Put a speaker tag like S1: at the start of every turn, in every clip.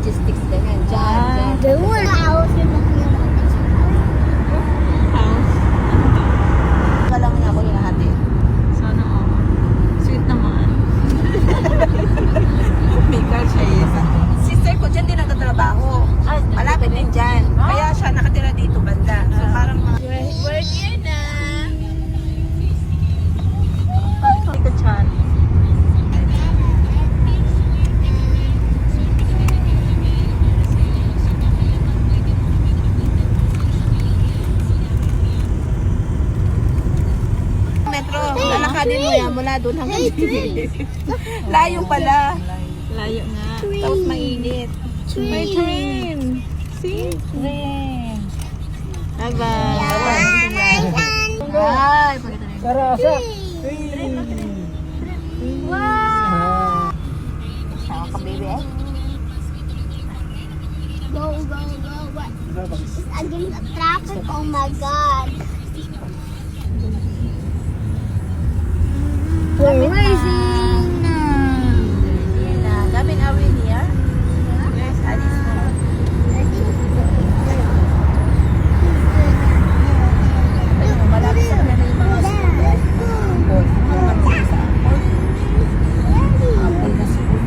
S1: logistics ganyan. Diyan.
S2: Doon. House yung
S3: House.
S1: Ka lang niya ako hinahati.
S3: Sana all. Sweet naman.
S1: Mika siya isa. Sister ko dyan din nagtatrabaho. Malapit din dyan. Kaya siya nakatira dito banda. So parang
S2: We're here na.
S3: Ika chan.
S1: metro. Lalakadin mo yan mula doon hanggang layo pala.
S3: Layo nga.
S1: Tapos mainit.
S3: May train. See?
S1: Train.
S3: Bye-bye.
S1: Ay, pagkita na yun.
S4: Sarasa.
S2: Wow.
S1: Sama ka, baby eh.
S2: Go, go, go. What? It's against the traffic. Oh my God. We're racing now.
S1: Gabin, are we here? Yes, Alice mo. Ayun, malapit sa kanila yung mga student. Apple. Apple sa apple. Apple na school.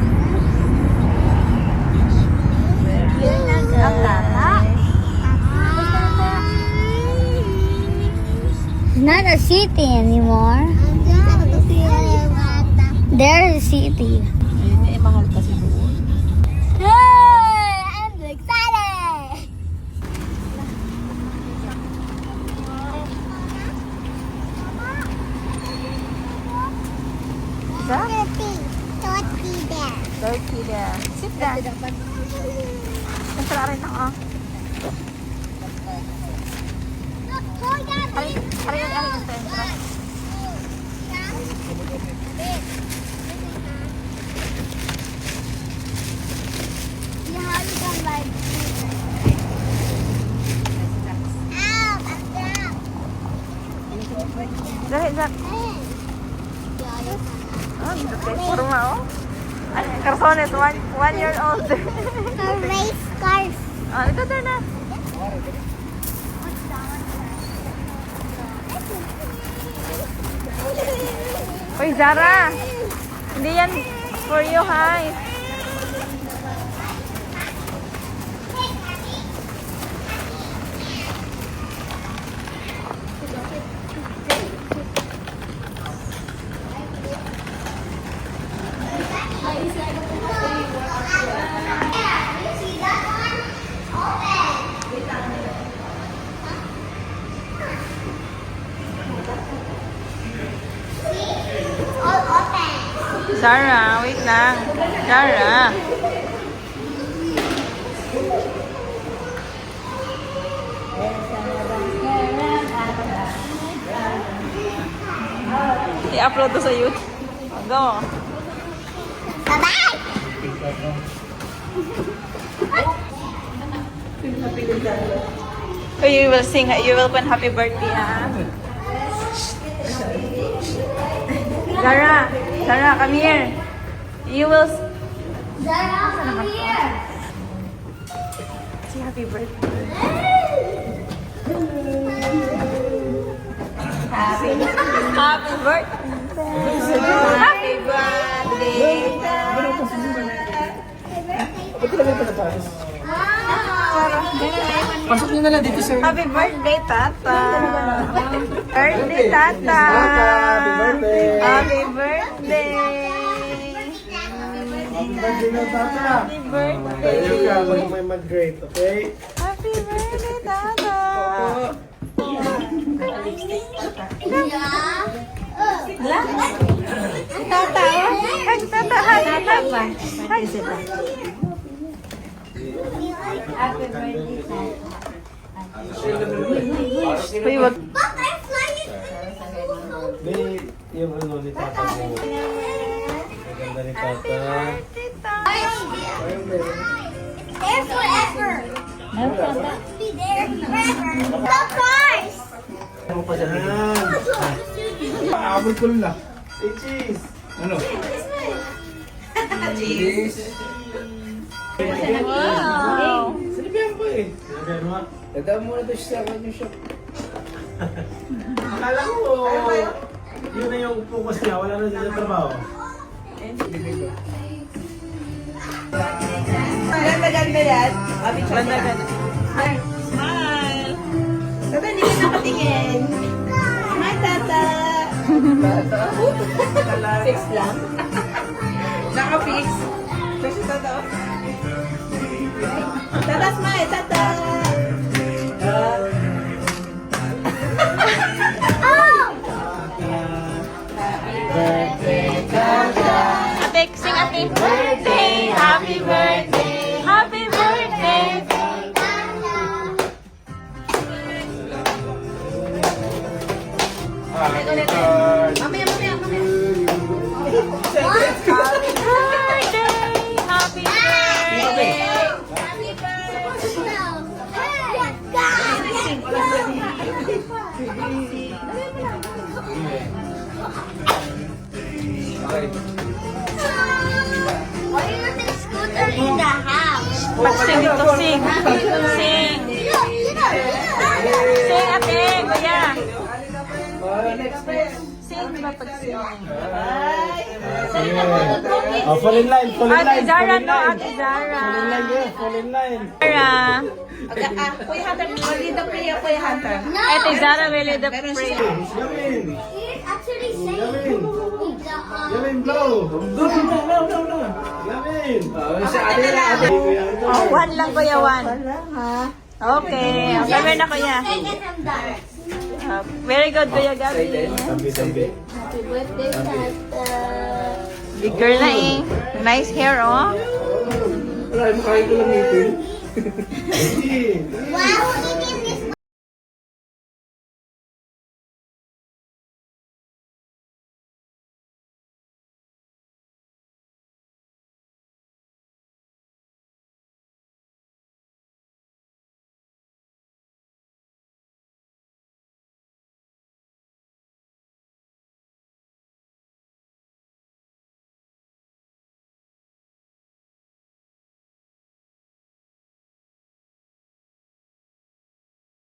S1: Ang tata.
S2: It's not a city anymore. There's a city.
S1: Ayun, eh, mahal kasi doon.
S2: Hey, I'm excited.
S1: Turkey there. Sit down. Entra rin ako. Ari yung entra. Dali, Jack. Oh, okay. Kurma, oh. Ay, Carsones, 1 year old.
S2: Race cars.
S1: Oh, ito doon na. Uy, Zara. Hindi yan for you, hi. Zara, wait lang. Zara. I-upload to sa YouTube. Go.
S2: Bye-bye.
S3: Oh, you will sing, you will put happy birthday, ah. Zara, Zara, come here. You will
S2: Zara, come here.
S3: say happy birthday. Happy birthday. Happy birthday.
S4: Ba't talaga ito natapos? Pasok nyo na lang dito, sir.
S3: Happy birthday, Tata. Birthday, Tata.
S4: Happy birthday.
S3: Happy birthday.
S4: Happy birthday na, Tata.
S3: Happy birthday.
S4: Tayo ka, bago may mag-grade, okay?
S3: Happy birthday, Tata. Tata, oh. Hug, Tata, hug, hug. Uy, wag.
S2: Look, I'm flying.
S4: May, yung ano ni Tata mo. Maganda ni Tata.
S2: There forever. Be there forever. The cars.
S4: Ano pa dyan? Abot ko lang. Hey, cheese! Ano? Cheese!
S3: Wow!
S4: Sinabihan ko eh. Sinabihan mo?
S5: Dadaan muna doon siya sa kanyang shop.
S4: Akala ko, yun na yung focus niya. Wala na siya sa trabaho.
S1: Ganda-ganda yan.
S3: Ganda-ganda.
S1: Smile! Tata, hindi ka nakatingin. Hi, Tata! Fix lang. Naka-fix. Kasi Tata, oh. Tata, smile! Tata!
S3: Ate, sing ate. Birthday! Happy birthday! Happy birthday!
S1: Mamaya.
S3: Happy birthday! Happy birthday!
S2: Happy Why is the scooter in the house?
S3: Sing dito, sing. Sing. Sing ate, kuya. Sing ba pag sing?
S4: Oh, fall in line, fall in
S3: Ate
S4: line.
S3: Zara,
S4: fall in
S3: no?
S4: line.
S3: Ate Zara.
S4: Fall in line, yeah, fall in line.
S3: Zara.
S1: Kuya Hunter, mali daw kaya Kuya Hunter.
S2: No.
S3: Ate Zara will lead the
S1: Meron
S3: prayer.
S1: siya.
S4: Yamin.
S2: He's actually saying
S4: Yamin.
S2: the
S4: Yamin, blow. No. Yamin.
S5: Sa ate na ate.
S3: Oh, one lang kuya, one. Okay. Okay na kuya.
S2: second from that.
S3: Very good kuya Gabi.
S4: Tambi.
S2: Happy birthday, Tata.
S3: Big girl na eh. Nice hair oh.
S5: Wala, makain ko lang ito.
S2: Wow,